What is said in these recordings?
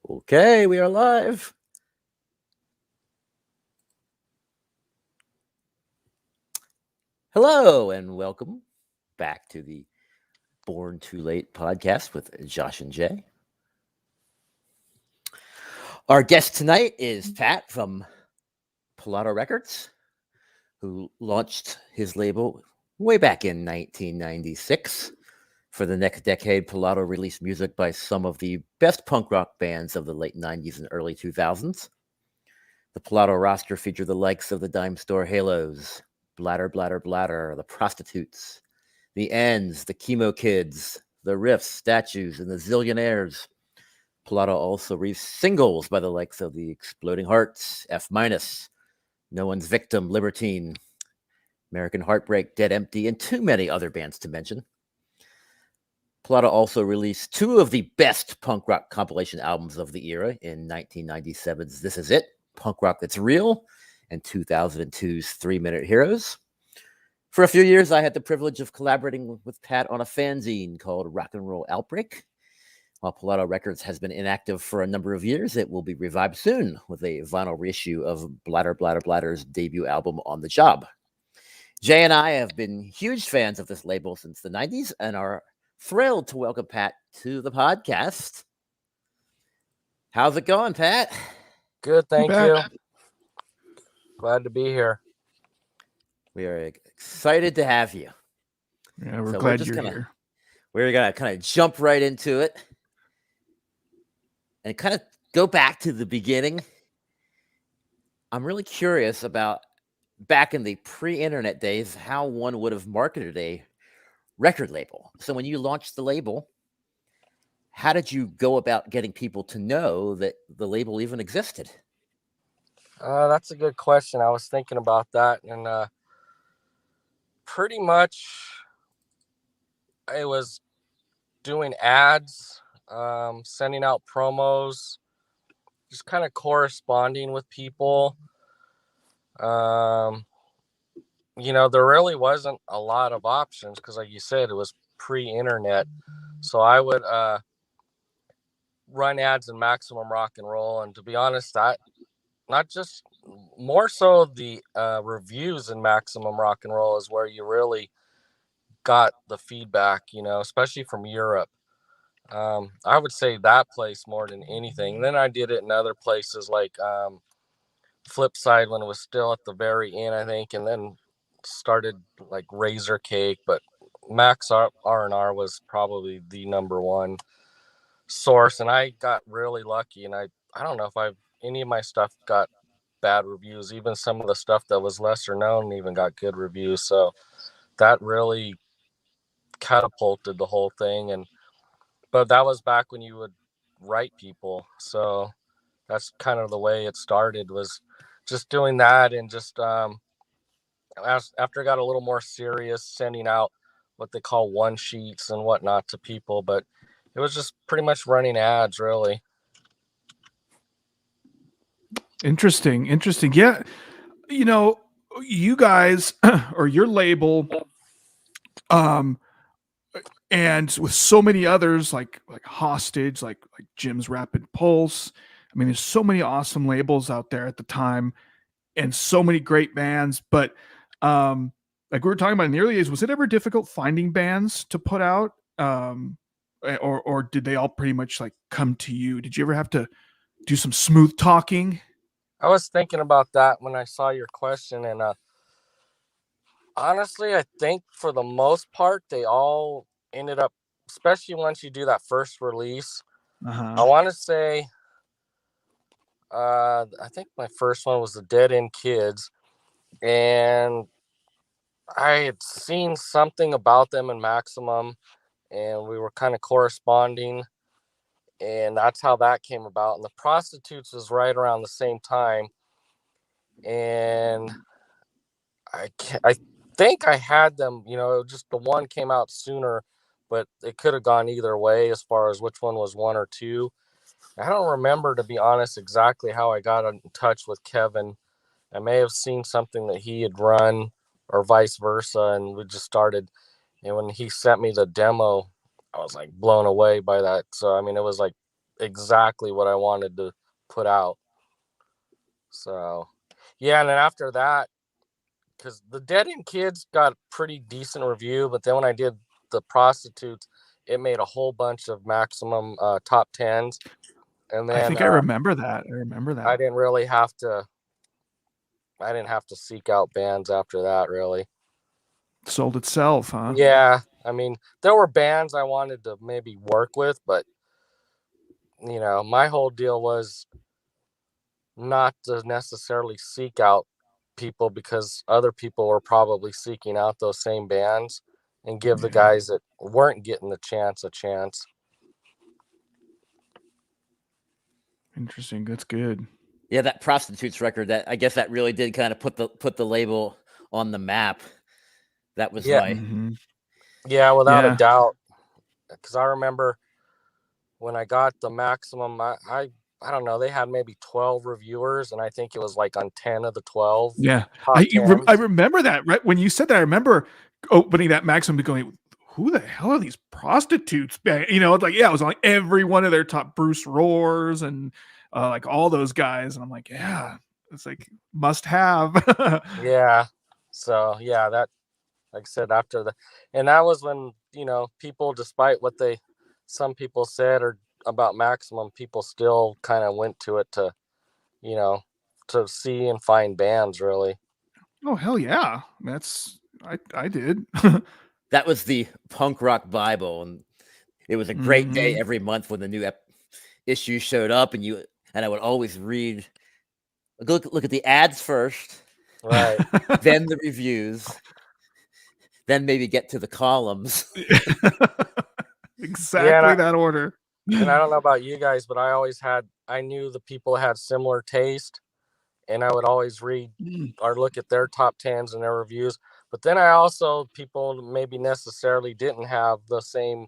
Okay, we are live. Hello and welcome back to the Born Too Late podcast with Josh and Jay. Our guest tonight is Pat from Pelado Records, who launched his label way back in 1996. For the next decade, Pelado released music by some of the best punk rock bands of the late 90s and early 2000s. The Pelado roster featured the likes of the Dime Store Halos, Bladder, Bladder, Bladder, the Prostitutes, the Ends, the Chemo Kids, the Riffs, Statues, and the Zillionaires. Pelado also released singles by the likes of the Exploding Hearts, F-, No One's Victim, Libertine, American Heartbreak, Dead Empty, and too many other bands to mention. Pelado also released two of the best punk rock compilation albums of the era in 1997's This Is It, Punk Rock That's Real, and 2002's 3 Minute Heroes. For a few years, I had the privilege of collaborating with Pat on a fanzine called Rock and Roll Outbreak. While Pelado Records has been inactive for a number of years, it will be revived soon with a vinyl reissue of Bladder, Bladder, Bladder's debut album, On the Job. Jay and I have been huge fans of this label since the 90s and are thrilled to welcome Pat to the podcast. How's it going, Pat? Good, thank you. Glad to be here. We are excited to have you. Yeah, we're glad you're here. We're going to kind of jump right into it and kind of go back to the beginning. I'm really curious about back in the pre-internet days, how one would have marketed a record label. So when you launched the label, how did you go about getting people to know that the label even existed? That's a good question. I was thinking about that, and pretty much I was doing ads, sending out promos, just kind of corresponding with people. There really wasn't a lot of options because, like you said, it was pre-internet. So I would run ads in Maximum Rock and Roll, and to be honest, that not just more so the reviews in Maximum Rock and Roll is where you really got the feedback, especially from Europe. I would say that place more than anything. And then I did it in other places like Flipside when it was still at the very end, I think, and then started like Razor Cake, but Max R&R was probably the number one source, and I got really lucky, and I don't know if any of my stuff got bad reviews. Even some of the stuff that was lesser known even got good reviews, so that really catapulted the whole thing. But that was back when you would write people, so that's kind of the way it started, was just doing that, and just after I got a little more serious, sending out what they call one sheets and whatnot to people, but it was just pretty much running ads, really. Interesting. Yeah. You guys or your label, and with so many others like Hostage, like Jim's Rapid Pulse. I mean, there's so many awesome labels out there at the time and so many great bands. But like we were talking about in the early days, was it ever difficult finding bands to put out? Or did they all pretty much like come to you? Did you ever have to do some smooth talking? I was thinking about that when I saw your question, and honestly, I think for the most part, they all ended up, especially once you do that first release. I want to say, I think my first one was the Dead End Kids, and I had seen something about them in Maximum, and we were kind of corresponding, and that's how that came about. And the Prostitutes was right around the same time, and I think I had them, just the one came out sooner, but it could have gone either way as far as which one was one or two. I don't remember, to be honest, exactly how I got in touch with Kevin. I may have seen something that he had run or vice versa, and we just started. And when he sent me the demo, I was like blown away by that. So, I mean, it was like exactly what I wanted to put out. So, yeah, and then after that, because the Dead End Kids got a pretty decent review, but then when I did the Prostitutes, it made a whole bunch of maximum top tens, and I then think I remember that. I remember that. I didn't really have to. I didn't have to seek out bands after that, really. Sold itself, huh? Yeah, I mean, there were bands I wanted to maybe work with, but my whole deal was not to necessarily seek out people because other people were probably seeking out those same bands, and give the guys that weren't getting the chance a chance. Interesting. That's good. Yeah, that Prostitutes record, that I guess that really did kind of put the label on the map. That was Yeah. Yeah, without a doubt. Because I remember when I got the maximum, I don't know, they had maybe 12 reviewers, and I think it was like on 10 of the 12. Yeah, I remember that. Right when you said that, I remember opening that maximum and going, "Who the hell are these prostitutes?" You know, it's like, yeah, it was on like every one of their top, Bruce Roars and like all those guys, and I'm like, yeah, it's like must have. Yeah. So yeah, that, like I said, after and that was when people, despite what some people said or about Maximum, people still kind of went to it to to see and find bands, really. Oh hell yeah, I did. That was the punk rock Bible, and it was a great day every month when the new issue showed up, and I would always read, look at the ads first, right? Then the reviews, then maybe get to the columns. Exactly that order. And I don't know about you guys, but I knew the people had similar taste, and I would always read or look at their top tens and their reviews. But then people maybe necessarily didn't have the same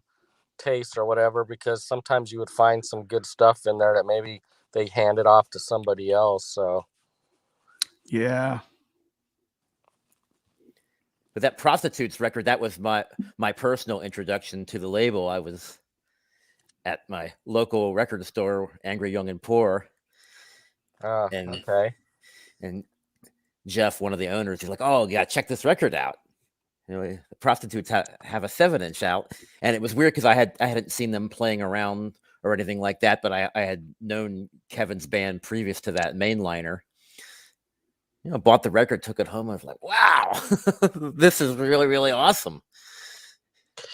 taste or whatever, because sometimes you would find some good stuff in there that maybe they handed off to somebody else. So yeah. But that Prostitutes record, that was my personal introduction to the label. I was at my local record store, Angry Young and Poor. And Jeff, one of the owners, he's like, "Oh, yeah, check this record out. The Prostitutes have a 7-inch out." And it was weird because I hadn't seen them playing around or anything like that, but I had known Kevin's band previous to that, Mainliner. Bought the record, took it home. I was like, "Wow, this is really, really awesome."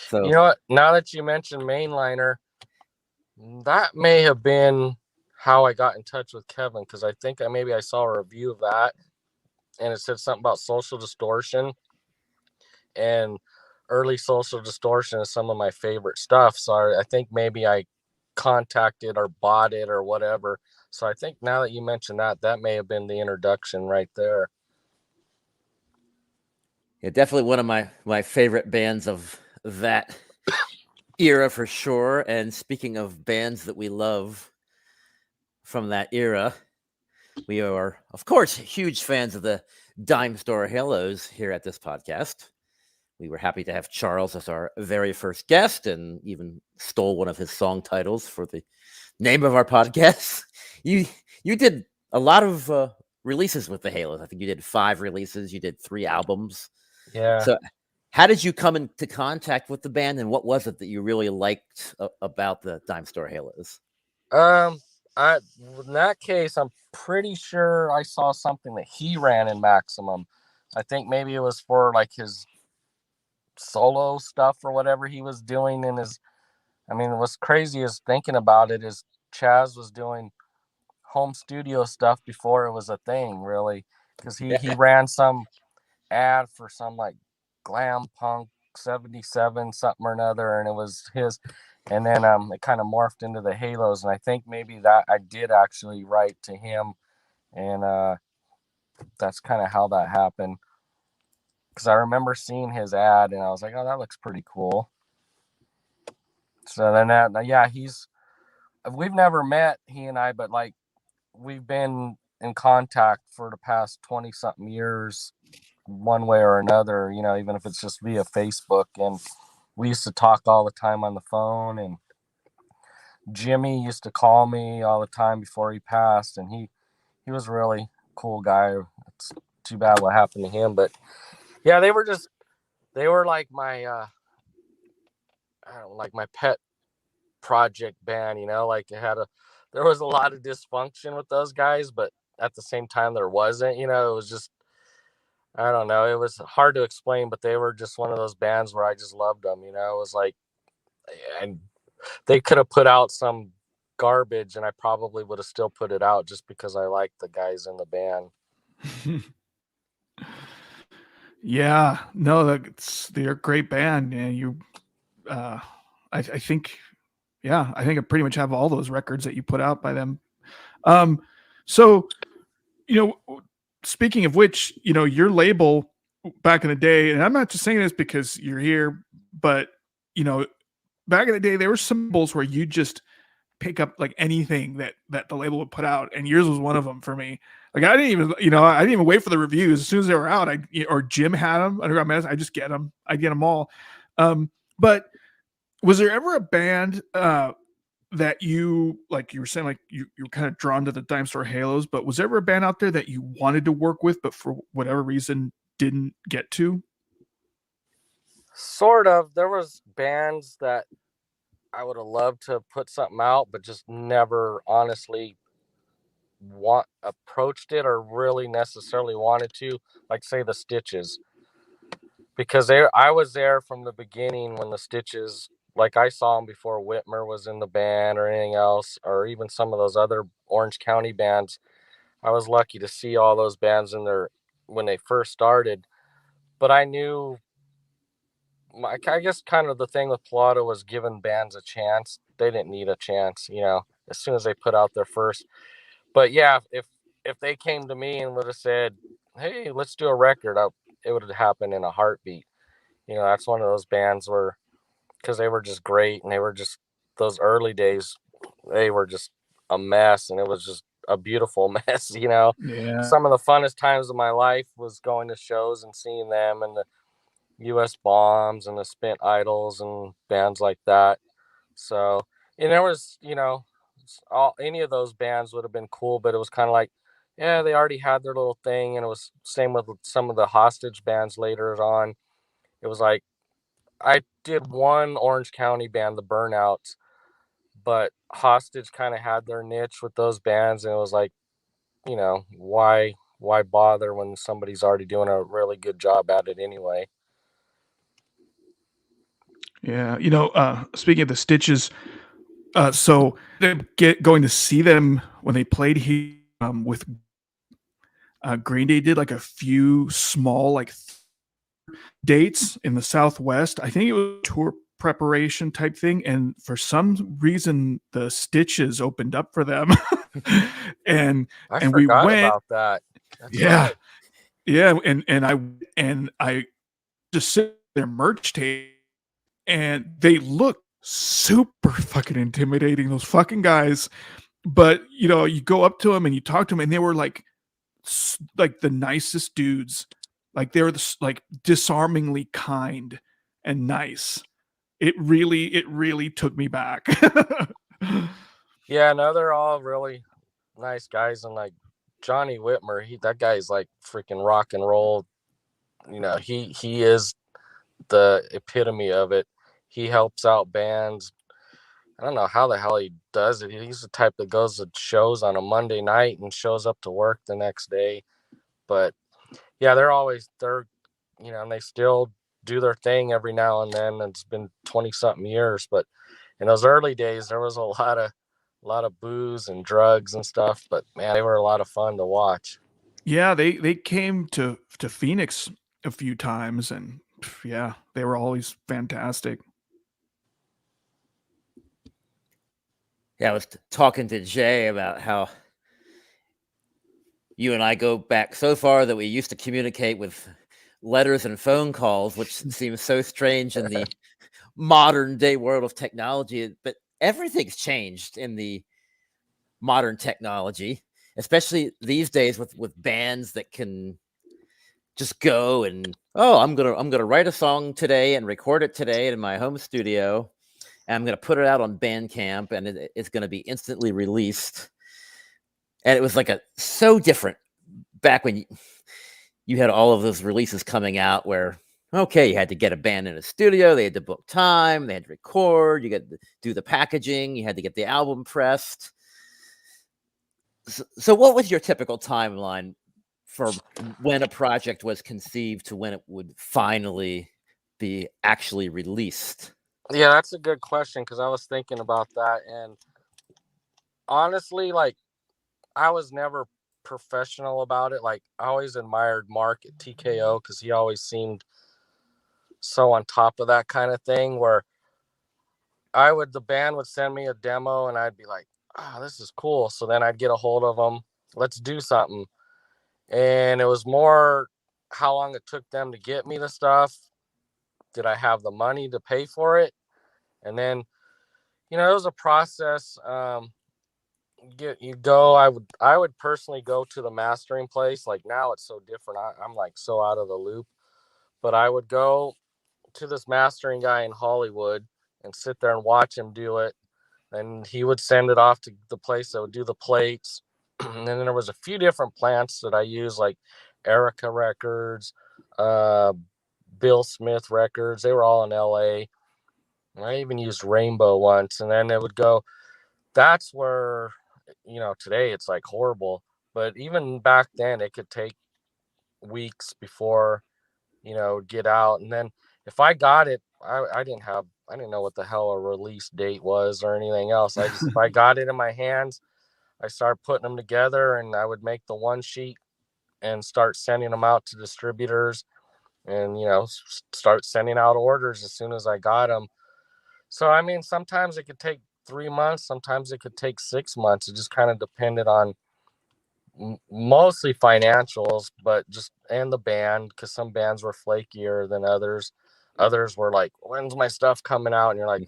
So, you know what? Now that you mentioned Mainliner, that may have been how I got in touch with Kevin, because I think I saw a review of that, and it said something about Social Distortion, and early Social Distortion is some of my favorite stuff. So I think maybe I contacted or bought it or whatever. So I think now that you mentioned that may have been the introduction right there. Yeah, definitely one of my favorite bands of that era for sure. And speaking of bands that we love from that era, we are, of course, huge fans of the Dime Store Halos here at this podcast. We were happy to have Charles as our very first guest, and even stole one of his song titles for the name of our podcast. You did a lot of releases with the Halos. I think you did 5 releases. You did 3 albums. Yeah. So how did you come into contact with the band, and what was it that you really liked about the Dime Store Halos? In that case, I'm pretty sure I saw something that he ran in Maximum. I think maybe it was for like his solo stuff or whatever he was doing in his. I mean, what's crazy is thinking about it is Chaz was doing home studio stuff before it was a thing, really, because he ran some ad for some like glam punk 77 something or another, and it was his. And then it kind of morphed into the Halos, and I think maybe that I did actually write to him, and that's kind of how that happened. Because I remember seeing his ad, and I was like, "Oh, that looks pretty cool." So then we've never met, he and I, but like we've been in contact for the past 20 something years, one way or another. Even if it's just via Facebook, and we used to talk all the time on the phone, and Jimmy used to call me all the time before he passed, and he was a really cool guy. It's too bad what happened to him, but yeah, they were like my I don't know, like my pet project band, like there was a lot of dysfunction with those guys, but at the same time there wasn't, it was just, I don't know, it was hard to explain, but they were just one of those bands where I just loved them, it was like, and they could have put out some garbage and I probably would have still put it out just because I liked the guys in the band. Yeah, no, they're a great band, and you, I think, yeah, I think I pretty much have all those records that you put out by them. So, speaking of which, your label back in the day, and I'm not just saying this because you're here, but back in the day, there were symbols where you just pick up like anything that the label would put out, and yours was one of them for me. Like I didn't even wait for the reviews. As soon as they were out, or Jim had them, Underground Madness, I just get them. I get them all. But was there ever a band that you, like you were saying, like you're kind of drawn to the Dime Store Halos, but was there ever a band out there that you wanted to work with, but for whatever reason didn't get to? Sort of. There was bands that I would have loved to put something out, but just never honestly approached it or really necessarily wanted to, like say the Stitches, because I was there from the beginning when the Stitches, like I saw them before Whitmer was in the band or anything else, or even some of those other Orange County bands. I was lucky to see all those bands when they first started, but I knew, I guess kind of the thing with Pelado was giving bands a chance. They didn't need a chance, as soon as they put out their first. But yeah, if they came to me and would have said, "Hey, let's do a record," it would have happened in a heartbeat. That's one of those bands where, because they were just great, and they were just, those early days, they were just a mess, and it was just a beautiful mess. Yeah. Some of the funnest times of my life was going to shows and seeing them, and the US Bombs and the Spent Idols and bands like that. So, and there was, any of those bands would have been cool, but it was kind of like, yeah, they already had their little thing. And it was same with some of the Hostage bands later on. It was like, I did one Orange County band, the Burnouts, but Hostage kind of had their niche with those bands. And it was like, why bother when somebody's already doing a really good job at it anyway? Yeah. Speaking of the Stitches, so going to see them when they played here with Green Day, did like a few small like dates in the Southwest. I think it was tour preparation type thing, and for some reason the Stitches opened up for them. and I and we forgot went about that. That's yeah right. yeah and I just sit their merch tape, and they look super fucking intimidating, those fucking guys. But you go up to them and you talk to them, and they were like the nicest dudes. Like they were like disarmingly kind and nice. It really took me back. Yeah, no, they're all really nice guys, and like Johnny Whitmer, that guy's like freaking rock and roll. He is the epitome of it. He helps out bands. I don't know how the hell he does it. He's the type that goes to shows on a Monday night and shows up to work the next day. But yeah, and they still do their thing every now and then. And it's been 20 something years, but in those early days, there was a lot of booze and drugs and stuff, but man, they were a lot of fun to watch. Yeah, they came to Phoenix a few times, and yeah, they were always fantastic. Yeah, I was talking to Jay about how you and I go back so far that we used to communicate with letters and phone calls, which seems so strange in the modern day world of technology. But everything's changed in the modern technology, especially these days with bands that can just go and, oh, I'm gonna write a song today and record it today in my home studio, and I'm going to put it out on Bandcamp, and it's going to be instantly released. And it was like so different back when you had all of those releases coming out where, okay, you had to get a band in a studio, they had to book time, they had to record, you got to do the packaging, you had to get the album pressed. So what was your typical timeline for when a project was conceived to when it would finally be actually released? Yeah, that's a good question, because I was thinking about that, and honestly, like, I was never professional about it. Like, I always admired Mark at TKO because he always seemed so on top of that kind of thing, where the band would send me a demo and I'd be like, oh, this is cool. So then I'd get a hold of them. Let's do something. And it was more how long it took them to get me the stuff. Did I have the money to pay for it? And then, it was a process. I would personally go to the mastering place. Like, now it's so different. I'm like so out of the loop, but I would go to this mastering guy in Hollywood and sit there and watch him do it. And he would send it off to the place that would do the plates. And then there was a few different plants that I used, like Erica Records, Bill Smith Records. They were all in LA. And I even used Rainbow once. And then it would go, that's where, today it's like horrible. But even back then, it could take weeks before, get out. And then if I got it, I didn't know what the hell a release date was or anything else. If I got it in my hands, I started putting them together, and I would make the one sheet and start sending them out to distributors, and, start sending out orders as soon as I got them. So, I mean, sometimes it could take 3 months, sometimes it could take 6 months. It just kind of depended on mostly financials, but and the band, because some bands were flakier than others. Others were like, when's my stuff coming out? And you're like,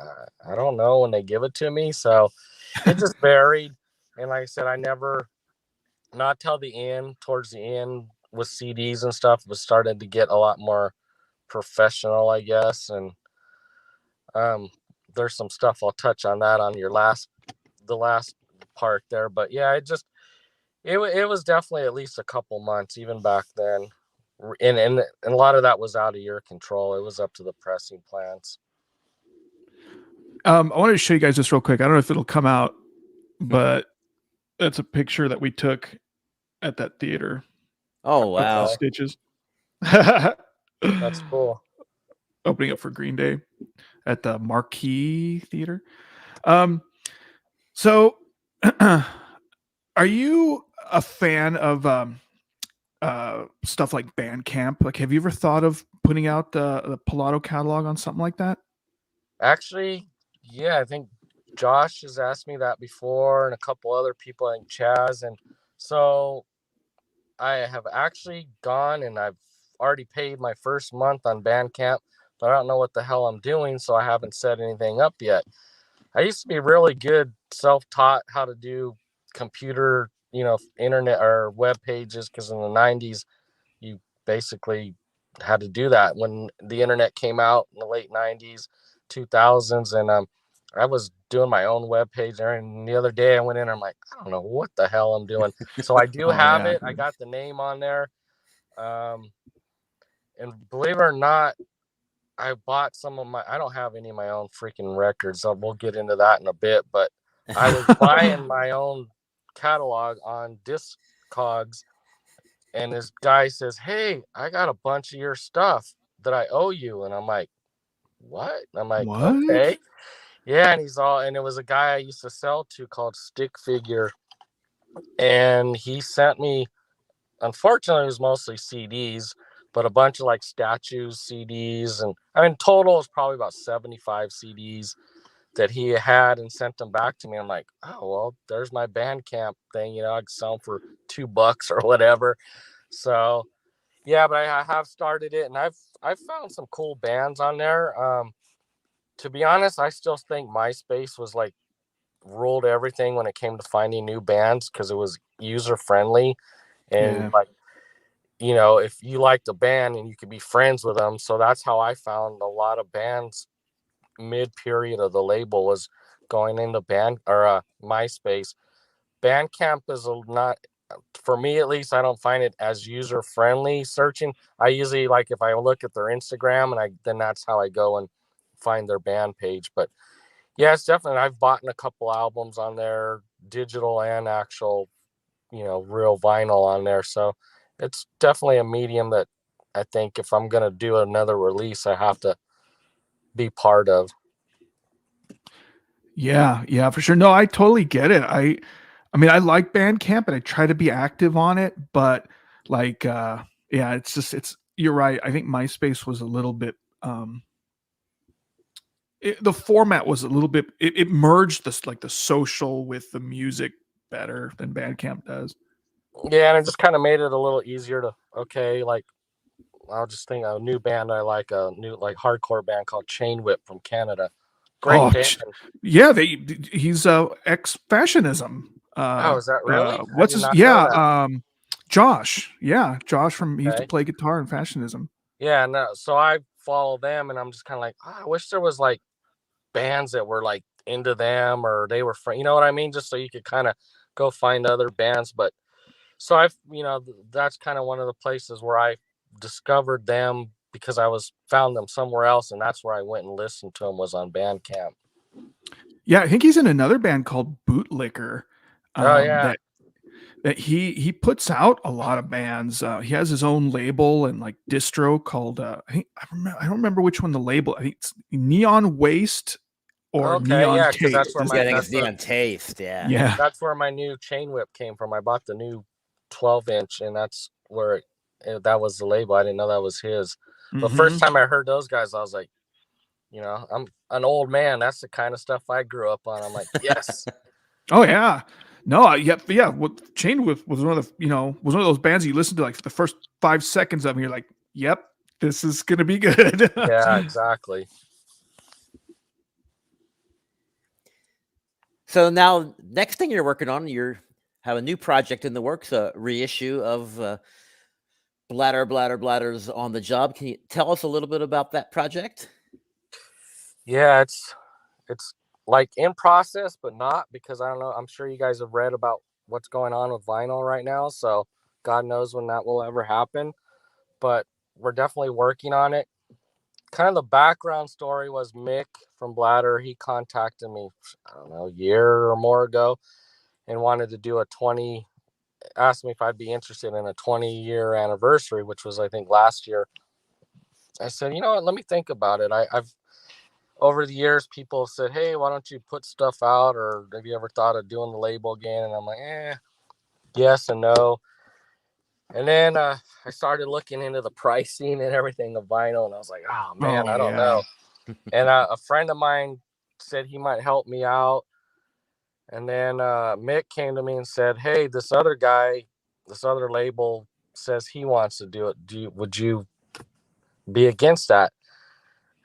I don't know when they give it to me. So it just varied. And like I said, I never, not till towards the end with CDs and stuff, was started to get a lot more professional, I guess. And there's some stuff I'll touch on that on the last part there. But yeah, it was definitely at least a couple months, even back then. And a lot of that was out of your control. It was up to the pressing plants. I wanted to show you guys this real quick. I don't know if it'll come out, but that's a picture that we took at that theater. Oh, wow. Stitches. That's cool. Opening up for Green Day at the Marquee Theater. So are you a fan of stuff like Bandcamp? Like, have you ever thought of putting out the Pelado catalog on something like that? Actually, yeah, I think Josh has asked me that before, and a couple other people, like Chaz. And so I have actually gone, and I've already paid my first month on Bandcamp, but I don't know what the hell I'm doing, so I haven't set anything up yet. I used to be really good, self-taught how to do computer, internet or web pages, because in the 90s, you basically had to do that when the internet came out in the late 90s, 2000s. And I was doing my own web page there. And the other day I went in and I'm like, I don't know what the hell I'm doing. So I do have it. I got the name on there. And believe it or not, I bought I don't have any of my own freaking records. So we'll get into that in a bit, but I was buying my own catalog on Discogs, and this guy says, hey, I got a bunch of your stuff that I owe you. And I'm like, what? And I'm like, what? Okay. Yeah. And it was a guy I used to sell to called Stick Figure. And he sent me, unfortunately, it was mostly CDs, but a bunch of like statues, CDs. And I mean, total is probably about 75 CDs that he had, and sent them back to me. I'm like, oh, well, there's my Bandcamp thing. I could sell them for $2 or whatever. So yeah, but I have started it, and I've found some cool bands on there. To be honest, I still think MySpace was like ruled everything when it came to finding new bands, because it was user friendly, and like, if you liked a band and you could be friends with them. So that's how I found a lot of bands mid period of the label was going into band or MySpace. Bandcamp is not, for me at least, I don't find it as user friendly searching. I usually, like, if I look at their Instagram, and then that's how I go and find their band page. But yeah, it's definitely, I've bought a couple albums on there, digital and actual, real vinyl on there. So it's definitely a medium that I think if I'm going to do another release, I have to be part of. Yeah, for sure. No, I totally get it. I mean, I like Bandcamp and I try to be active on it, but like, yeah, you're right. I think MySpace was a little bit, the format was a little bit, it merged this, like the social with the music better than Bandcamp does. Yeah, and it just kind of made it a little easier to, like, I'll just think a new band I like, a new like hardcore band called Chain Whip from Canada. Great band. Yeah, he's ex Fashionism. Oh, is that really? What's his? Yeah, Josh. Yeah, Josh he used to play guitar in Fashionism. Yeah, no. So I follow them, and I'm just kind of like, I wish there was like bands that were like into them, or they were you know what I mean? Just so you could kind of go find other bands. But so I've, that's kind of one of the places where I discovered them, because I found them somewhere else, and that's where I went and listened to them, was on Bandcamp. Yeah, I think he's in another band called Bootlicker. Oh yeah. That he puts out a lot of bands. He has his own label and like distro called I don't remember which one the label. I think it's Neon Waste or Neon Taste. That's where I think it's Neon Taste. Yeah. That's where my new Chain Whip came from. I bought the new 12-inch, and that's where that was the label. I didn't know that was his. The first time I heard those guys, I was like, I'm an old man. That's the kind of stuff I grew up on. I'm like, yes. Oh yeah. No, yeah. What Chain Whip was one of those bands you listen to like the first 5 seconds of, and you're like, yep, this is gonna be good. Yeah, exactly. So now, next thing you're working on, you have a new project in the works, a reissue of Bladder's on the Job. Can you tell us a little bit about that project? Yeah, it's like in process, but not, because I don't know. I'm sure you guys have read about what's going on with vinyl right now, so God knows when that will ever happen. But we're definitely working on it. Kind of the background story was Mick from Bladder. He contacted me, I don't know, a year or more ago, and wanted to do asked me if I'd be interested in a 20-year anniversary, which was, I think, last year. I said, you know what, let me think about it. I've over the years, people have said, hey, why don't you put stuff out, or have you ever thought of doing the label again? And I'm like, yes and no. And then I started looking into the pricing and everything of vinyl, and I was like, oh man, I don't know. And a friend of mine said he might help me out. And then Mick came to me and said, hey, this other label says he wants to do it. Would you be against that?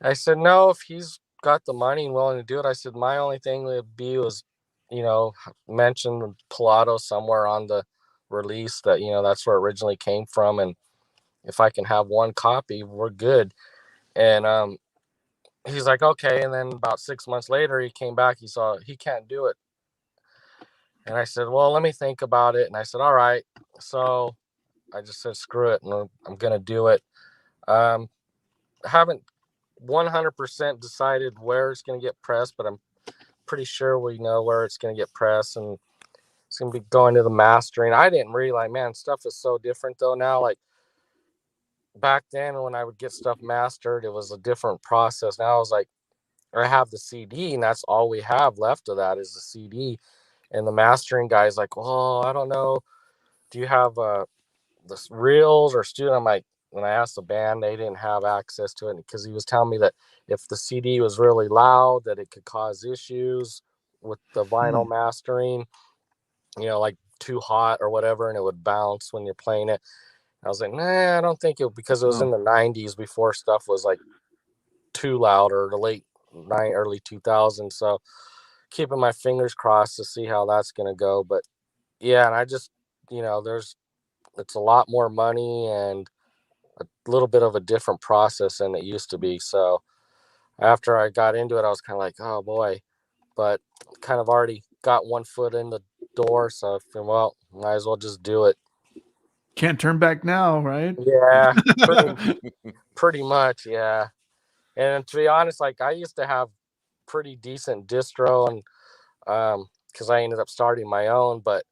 I said, no, if he's got the money and willing to do it. I said, my only thing would be was, mention Pelado somewhere on the release, that, that's where it originally came from. And if I can have one copy, we're good. And he's like, okay. And then about 6 months later, he came back. He saw he can't do it. And I said, well, let me think about it. And I said, all right. So I just said, screw it, and I'm going to do it. I haven't 100% decided where it's going to get pressed, but I'm pretty sure we know where it's going to get pressed, and it's going to be going to the mastering. I didn't realize, man, stuff is so different though now. Like back then when I would get stuff mastered, it was a different process. Now I was like, I have the CD, and that's all we have left of that is the CD. And the mastering guy's like, well, I don't know, do you have the reels or studio? I'm like, when I asked the band, they didn't have access to it, because he was telling me that if the CD was really loud, that it could cause issues with the vinyl mastering, like too hot or whatever, and it would bounce when you're playing it. I was like, nah, I don't think it, because it was in the 90s before stuff was like too loud, or the early 2000s. So keeping my fingers crossed to see how that's going to go. But yeah, and I just, it's a lot more money and a little bit of a different process than it used to be. So after I got into it, I was kind of like, oh boy, but kind of already got one foot in the door. So I feel, well, might as well just do it. Can't turn back now, right? Yeah, pretty much. Yeah. And to be honest, like I used to have pretty decent distro and, cause I ended up starting my own, but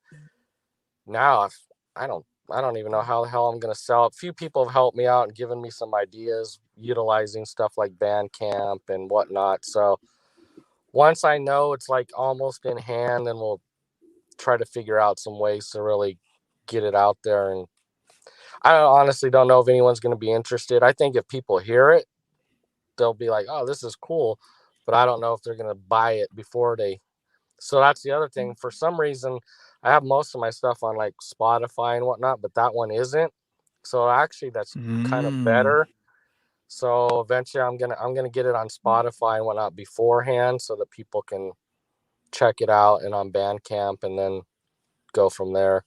now I don't, I don't even know how the hell I'm going to sell it. A few people have helped me out and given me some ideas utilizing stuff like Bandcamp and whatnot. So once I know it's like almost in hand, then we'll try to figure out some ways to really get it out there. And I honestly don't know if anyone's going to be interested. I think if people hear it, they'll be like, oh, this is cool. But I don't know if they're going to buy it before they. So that's the other thing. For some reason, I have most of my stuff on like Spotify and whatnot, but that one isn't. So actually, that's kind of better. So eventually, I'm gonna get it on Spotify and whatnot beforehand, so that people can check it out and on Bandcamp, and then go from there.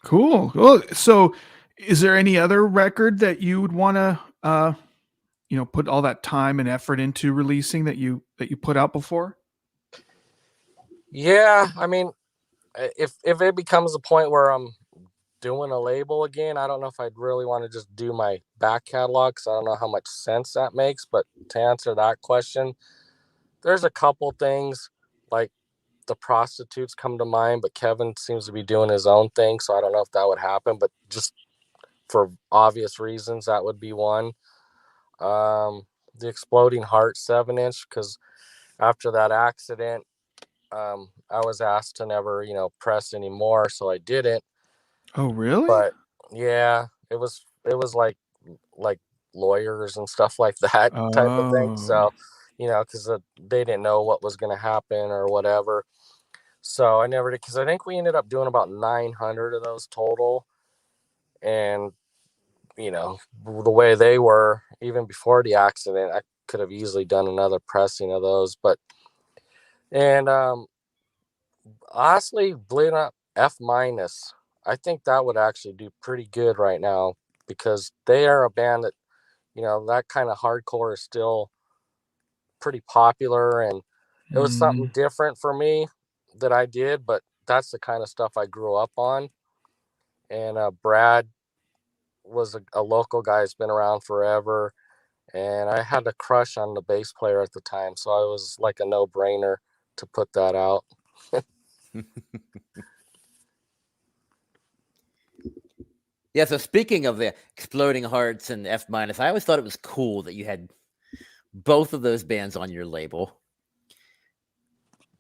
Cool. Well, so is there any other record that you would want to put all that time and effort into releasing that you put out before? Yeah, I mean, if it becomes a point where I'm doing a label again, I don't know if I'd really want to just do my back catalog, because I don't know how much sense that makes. But to answer that question, there's a couple things like the prostitutes come to mind, but Kevin seems to be doing his own thing, so I don't know if that would happen. But just for obvious reasons, that would be one. The Exploding Heart 7-inch, because after that accident, I was asked to never, press anymore, so I didn't. Oh, really? But yeah, it was like lawyers and stuff like that type of thing. So, because they didn't know what was going to happen or whatever. So I never did, because I think we ended up doing about 900 of those total. And, the way they were, even before the accident, I could have easily done another pressing of those. But, and honestly, believe it or not, F minus, I think that would actually do pretty good right now, because they are a band that, that kind of hardcore is still pretty popular. And it was something different for me that I did, but that's the kind of stuff I grew up on. And Brad was a local guy who's been around forever. And I had a crush on the bass player at the time. So it was like a no-brainer to put that out. Yeah, so speaking of the Exploding Hearts and F minus, I always thought it was cool that you had both of those bands on your label.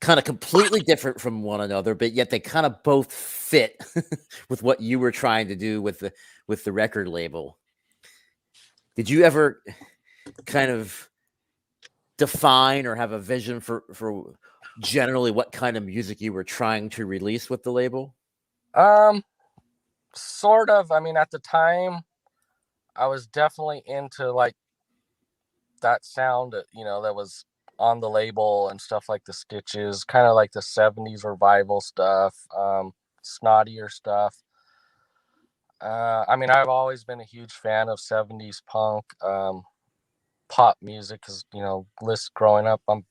Kind of completely different from one another, but yet they kind of both fit with what you were trying to do with the record label. Did you ever kind of define or have a vision for generally what kind of music you were trying to release with the label? Sort of. I mean, at the time, I was definitely into like that sound that, that was on the label and stuff, like the Stitches, kind of like the 70s revival stuff, snottier stuff. I mean, I've always been a huge fan of 70s punk, pop music, because, growing up, I'm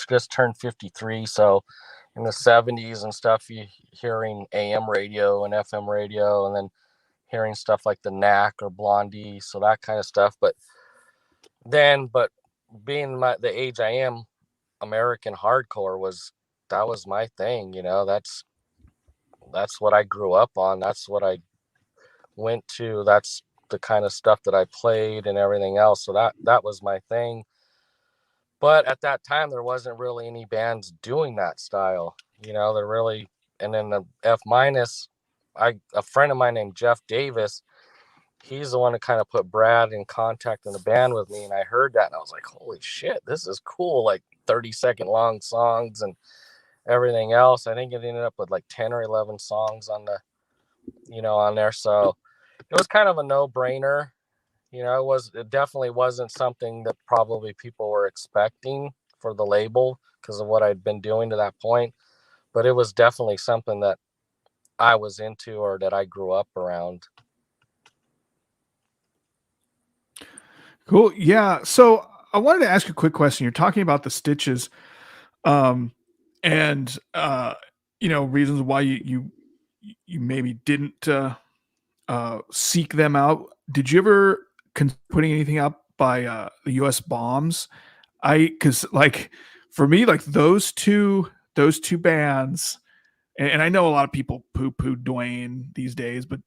just turned 53. So in the 70s and stuff, you hearing AM radio and FM radio, and then hearing stuff like the Knack or Blondie, so that kind of stuff. But being the age I am, American hardcore was my thing. That's what I grew up on. That's what I went to. That's the kind of stuff that I played and everything else. So that was my thing. But at that time, there wasn't really any bands doing that style. They're really. And then the F minus, a friend of mine named Jeff Davis, he's the one that kind of put Brad in contact in the band with me. And I heard that and I was like, holy shit, this is cool. Like 30-second long songs and everything else. I think it ended up with like 10 or 11 songs on there. So it was kind of a no-brainer. It definitely wasn't something that probably people were expecting for the label because of what I'd been doing to that point. But it was definitely something that I was into or that I grew up around. Cool. Yeah. So I wanted to ask you a quick question. You're talking about the stitches, and reasons why you maybe didn't seek them out. Did you ever putting anything up by the U.S. Bombs? Because like for me, like those two bands, and I know a lot of people poo-poo Dwayne these days, but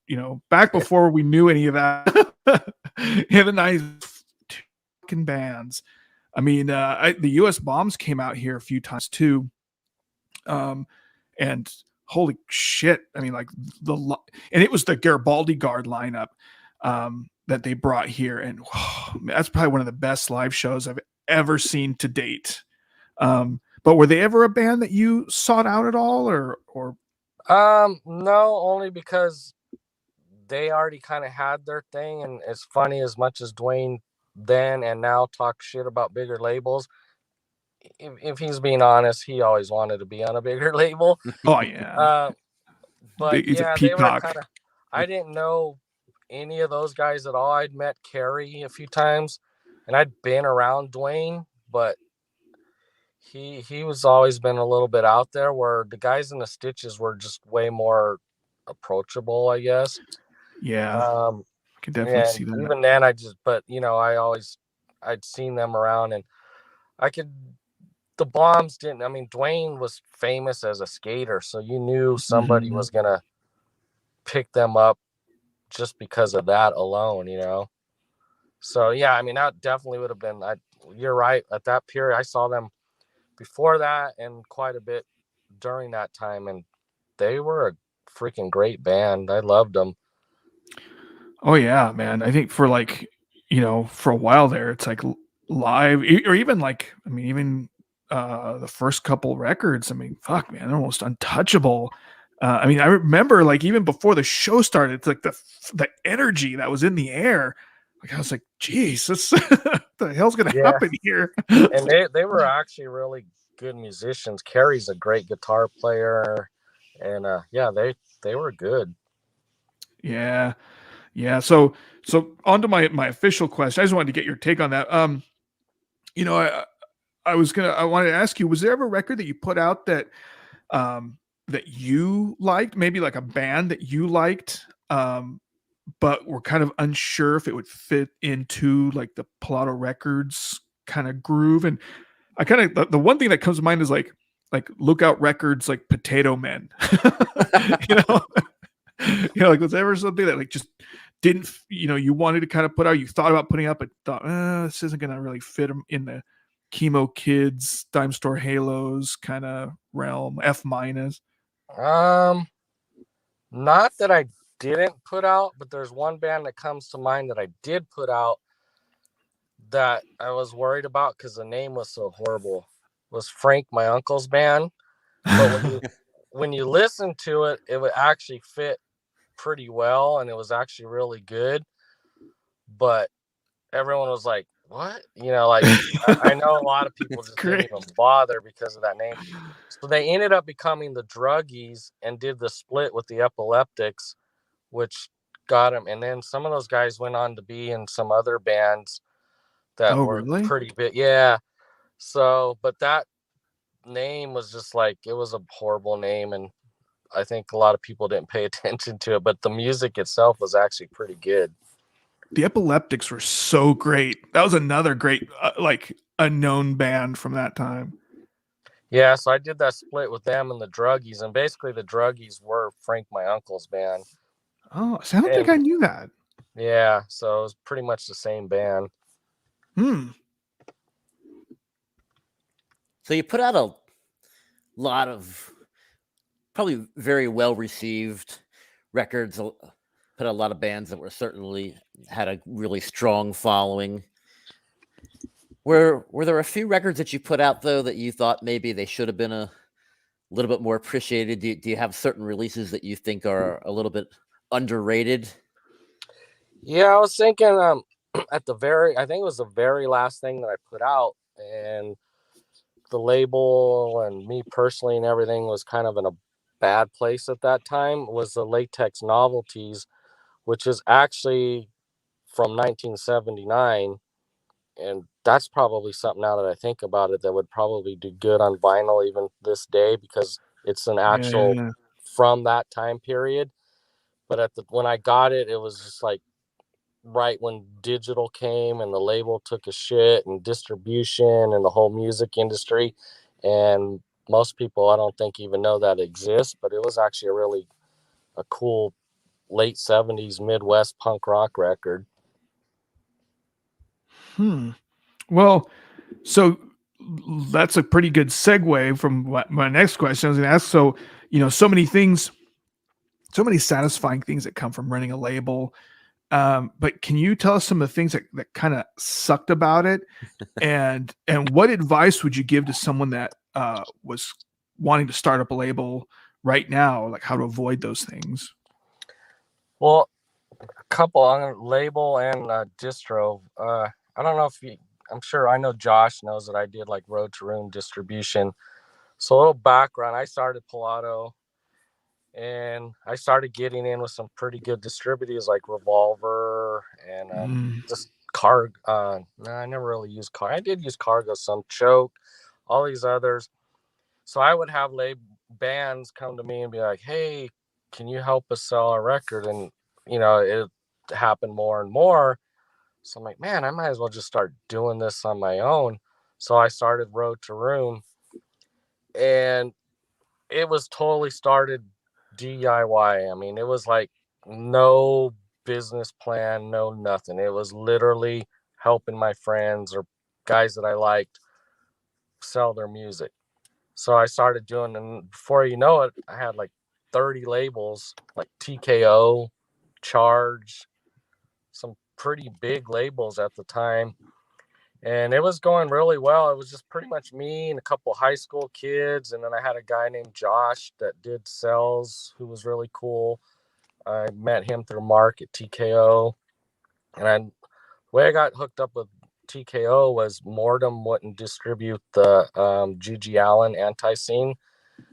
back before we knew any of that, in the 90s, two fucking bands. I mean, the U.S. Bombs came out here a few times too, and holy shit! I mean, like and it was the Garibaldi Guard lineup that they brought here, and that's probably one of the best live shows I've ever seen to date. But were they ever a band that you sought out at all, or? No, only because they already kind of had their thing, and it's funny, as much as Dwayne then and now talk shit about bigger labels. If he's being honest, he always wanted to be on a bigger label. Oh yeah. But He's a yeah, they were peacock. kind of. I didn't know any of those guys at all. I'd met Kerry a few times, and I'd been around Dwayne, but he was always been a little bit out there, where the guys in the Stitches were just way more approachable, I guess. Yeah, I can definitely see that. Even then, I'd seen them around, and the Bombs didn't. I mean, Dwayne was famous as a skater, so you knew somebody was gonna pick them up just because of that alone, So yeah, I mean, that definitely would have been. You're right. At that period, I saw them before that and quite a bit during that time, and they were a freaking great band. I loved them. Oh yeah, man. I think for for a while there, it's like live, or even even the first couple records. I mean, fuck, man, they're almost untouchable. I mean, I remember like even before the show started, it's like the energy that was in the air. Like I was like, geez, what the hell's gonna happen here? And they were actually really good musicians. Kerry's a great guitar player, and they were good. Yeah. So on to my official question. I just wanted to get your take on that. I wanted to ask you, was there ever a record that you put out that that you liked, maybe like a band that you liked, but were kind of unsure if it would fit into like the Pelado Records kind of groove? And I kind of the one thing that comes to mind is like Lookout Records, like Potato Men. Like was there ever something that like just didn't, you wanted to kind of put out, you thought about putting up, but thought, this isn't going to really fit them in the Chemo Kids, Dime Store Halos kind of realm, F minus? Not that I didn't put out, but there's one band that comes to mind that I did put out that I was worried about because the name was so horrible. It was Frank, my uncle's band. But when you listen to it, it would actually fit pretty well, and it was actually really good. But everyone was like, what? I know a lot of people just didn't even bother because of that name. So they ended up becoming the Druggies and did the split with the Epileptics, which got them. And then some of those guys went on to be in some other bands that were really pretty big. Yeah. So, but that name was just like, it was a horrible name, and I think a lot of people didn't pay attention to it, but the music itself was actually pretty good. The Epileptics were so great. That was another great unknown band from that time. Yeah, so I did that split with them and the Druggies, and basically the Druggies were Frank, my uncle's band. Oh, so I don't think I knew that. Yeah, so it was pretty much the same band. So you put out a lot of probably very well received records, put out a lot of bands that were certainly had a really strong following. Were there a few records that you put out though that you thought maybe they should have been a little bit more appreciated? Do you have certain releases that you think are a little bit underrated? Yeah, I was thinking I think it was the very last thing that I put out, and the label and me personally and everything was kind of in a bad place at that time, was the Latex Novelties, which is actually from 1979. And that's probably something, now that I think about it, that would probably do good on vinyl even this day, because it's an actual Yeah. from that time period. But when I got it, it was just like right when digital came and the label took a shit, and distribution and the whole music industry. And most people, I don't think, even know that exists, but it was actually a cool late 70s Midwest punk rock record. Well, so that's a pretty good segue from what my next question I was going to ask. So, so many things, so many satisfying things that come from running a label. But can you tell us some of the things that kind of sucked about it? And what advice would you give to someone that was wanting to start up a label right now, like how to avoid those things? Well, a couple on label and distro. I don't know if I'm sure, I know Josh knows that I did like Road to Ruin distribution. So a little background: I started Pelado, and I started getting in with some pretty good distributors like Revolver and just no, I never really used Cargo. I did use Cargo, some Choke, all these others. So I would have bands come to me and be like, "Hey, can you help us sell our record?" And it happened more and more. So I'm like, man, I might as well just start doing this on my own. So I started Road to Ruin, and it was totally started DIY. I mean, it was like no business plan, no nothing. It was literally helping my friends or guys that I liked sell their music. So I started doing, and before you know it, I had like 30 labels, like TKO, Charge, some pretty big labels at the time. And it was going really well. It was just pretty much me and a couple high school kids. And then I had a guy named Josh that did sales, who was really cool. I met him through Mark at TKO. And the way I got hooked up with TKO was Mortem wouldn't distribute the GG Allen anti-scene,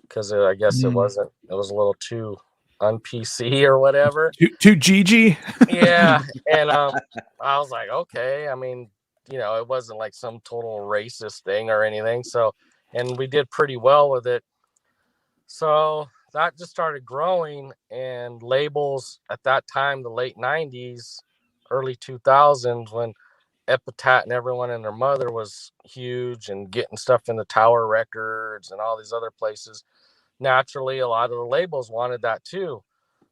because I guess it was a little too un-PC or whatever. Too GG. Yeah. And I was like, okay. I mean, it wasn't like some total racist thing or anything. So, and we did pretty well with it. So that just started growing, and labels at that time, the late 90s, early 2000s, when Epitaph and everyone and their mother was huge and getting stuff in the Tower Records and all these other places, naturally, a lot of the labels wanted that too.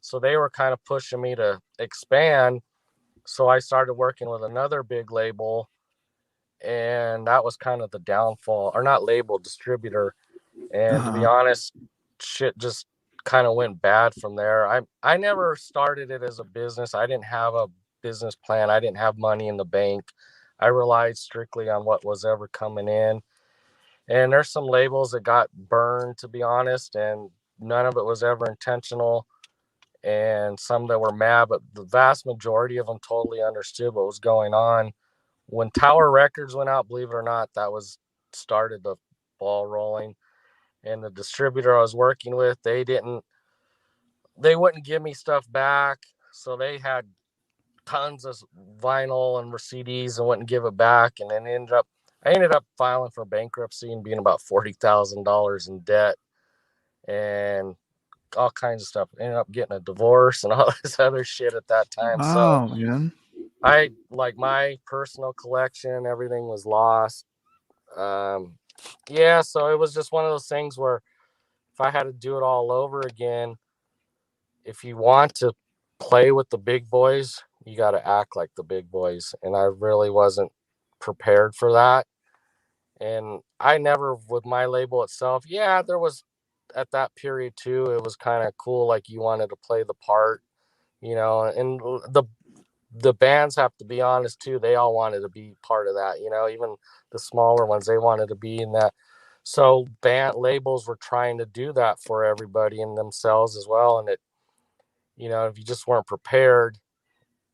So they were kind of pushing me to expand. So I started working with another big label, and that was kind of the downfall, or not label, distributor. And to be honest, shit just kind of went bad from there. I never started it as a business. I didn't have a business plan. I didn't have money in the bank. I relied strictly on what was ever coming in. And there's some labels that got burned, to be honest, and none of it was ever intentional. And some that were mad, but the vast majority of them totally understood what was going on. When Tower Records went out, believe it or not, that was started the ball rolling. And the distributor I was working with, they wouldn't give me stuff back. So they had tons of vinyl and CDs and wouldn't give it back. And then I ended up filing for bankruptcy and being about $40,000 in debt and all kinds of stuff. Ended up getting a divorce and all this other shit at that time. So Man. I, like, my personal collection, everything was lost. Yeah, so it was just one of those things where if I had to do it all over again, if you want to play with the big boys, you got to act like the big boys. And I really wasn't prepared for that. And I never, with my label itself, yeah, there was at that period too, it was kind of cool. Like, you wanted to play the part, and the bands, have to be honest too, they all wanted to be part of that, even the smaller ones, they wanted to be in that. So band labels were trying to do that for everybody and themselves as well. And if you just weren't prepared,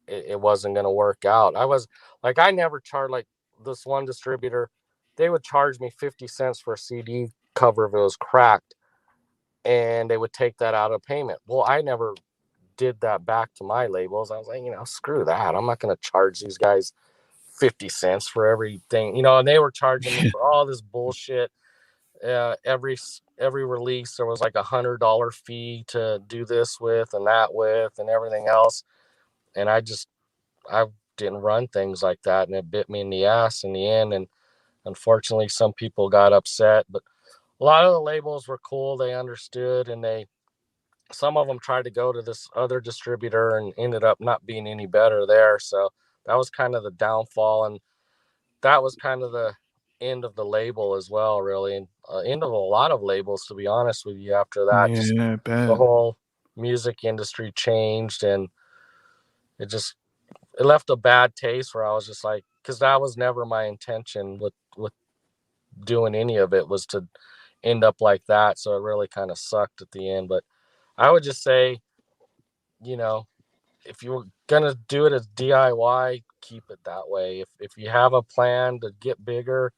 it wasn't going to work out. I never charged, like, this one distributor, they would charge me 50 cents for a CD cover if it was cracked, and they would take that out of payment. Well, I never did that back to my labels. I was like, screw that. I'm not going to charge these guys 50 cents for everything, you know, and they were charging me for all this bullshit. Every release there was like $100 fee to do this with and that with and everything else. And I didn't run things like that, and it bit me in the ass in the end. And unfortunately, some people got upset, but a lot of the labels were cool. They understood, and some of them tried to go to this other distributor and ended up not being any better there. So that was kind of the downfall, and that was kind of the end of the label as well, really, and end of a lot of labels, to be honest with you. After that, Yeah, just I bet. the whole music industry changed, and it left a bad taste where I was just like, because that was never my intention with doing any of it, was to end up like that. So it really kind of sucked at the end. But I would just say, you know, if you're gonna do it as DIY, keep it that way. If you have a plan to get bigger,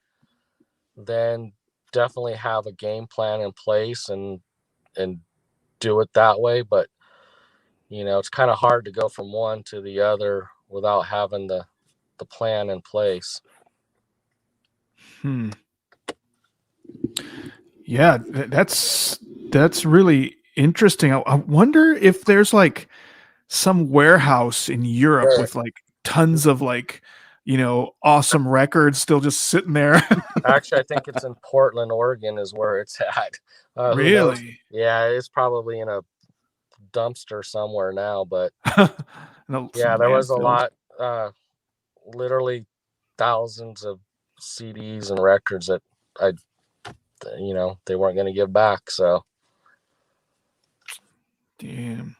then definitely have a game plan in place and do it that way. But you know, it's kind of hard to go from one to the other without having the plan in place. Yeah, that's really interesting. I wonder if there's like some warehouse in Europe with like tons of like, you know, awesome records still just sitting there. Actually, I think it's in Portland, Oregon is where it's at. Really? Yeah, it's probably in a dumpster somewhere now, but No, yeah, some there was a landfill. lot, literally thousands of CDs and records that they weren't going to give back. So Damn.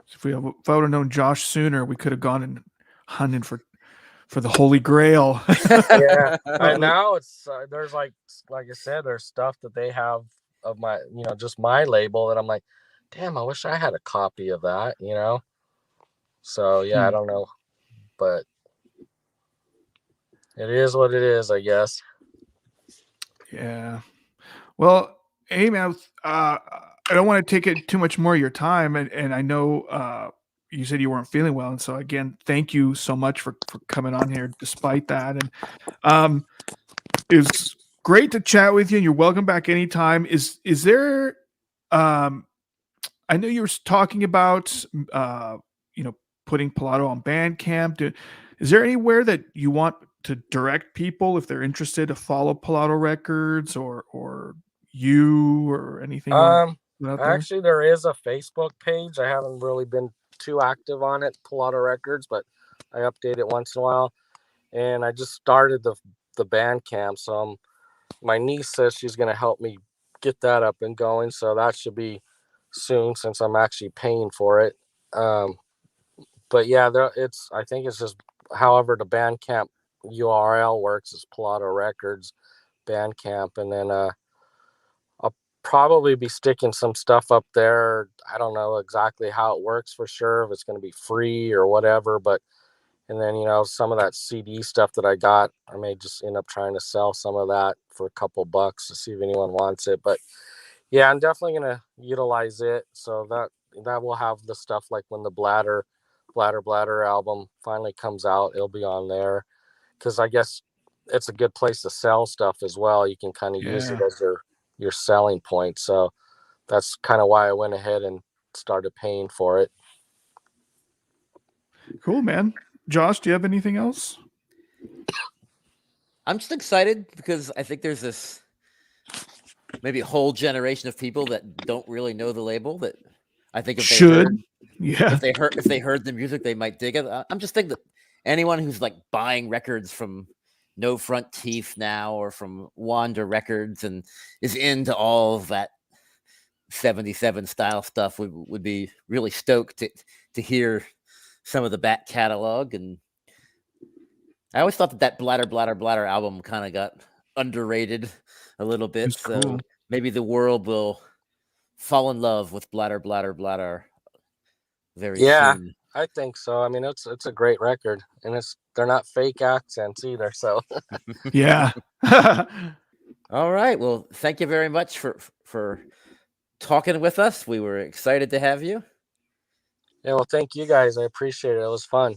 If I would have known Josh sooner, we could have gone and hunted for the Holy Grail. yeah, and now it's there's like I said, there's stuff that they have of my, just my label that I'm like, damn, I wish I had a copy of that, So yeah, I don't know, but it is what it is, I guess. Yeah. Well, hey man, I don't want to take it too much more of your time, and I know you said you weren't feeling well, and so again, thank you so much for coming on here despite that. And it was great to chat with you, and you're welcome back anytime. Is there I know you were talking about putting Pelado on Bandcamp. Is there anywhere that you want to direct people if they're interested to follow Pelado Records or you or anything? Actually, there is a Facebook page. I haven't really been too active on it, Pelado Records, but I update it once in a while. And I just started the Bandcamp, so my niece says she's going to help me get that up and going. So that should be soon, since I'm actually paying for it. But yeah, I think it's just, however the Bandcamp URL works is Pelado Records Bandcamp, and then I'll probably be sticking some stuff up there. I don't know exactly how it works for sure, if it's going to be free or whatever, but and then some of that CD stuff that I got, I may just end up trying to sell some of that for a couple bucks to see if anyone wants it. But yeah, I'm definitely gonna utilize it, so that will have the stuff like when the Bladder album finally comes out, it'll be on there, because I guess it's a good place to sell stuff as well. You can kind of use it as your selling point. So that's kind of why I went ahead and started paying for it. Cool, man. Josh, do you have anything else? I'm just excited because I think there's this maybe a whole generation of people that don't really know the label, that I think if they heard the music, they might dig it. I'm just thinking that anyone who's like buying records from No Front Teeth now or from Wander Records and is into all of that 77 style stuff would be really stoked to hear some of the back catalog. And I always thought that Bladder album kind of got underrated a little bit. So cool. Maybe the world will fall in love with Bladder very soon. I think so. I mean, it's a great record, and they're not fake accents either. So yeah. All right. Well, thank you very much for talking with us. We were excited to have you. Yeah, well, thank you guys. I appreciate it. It was fun.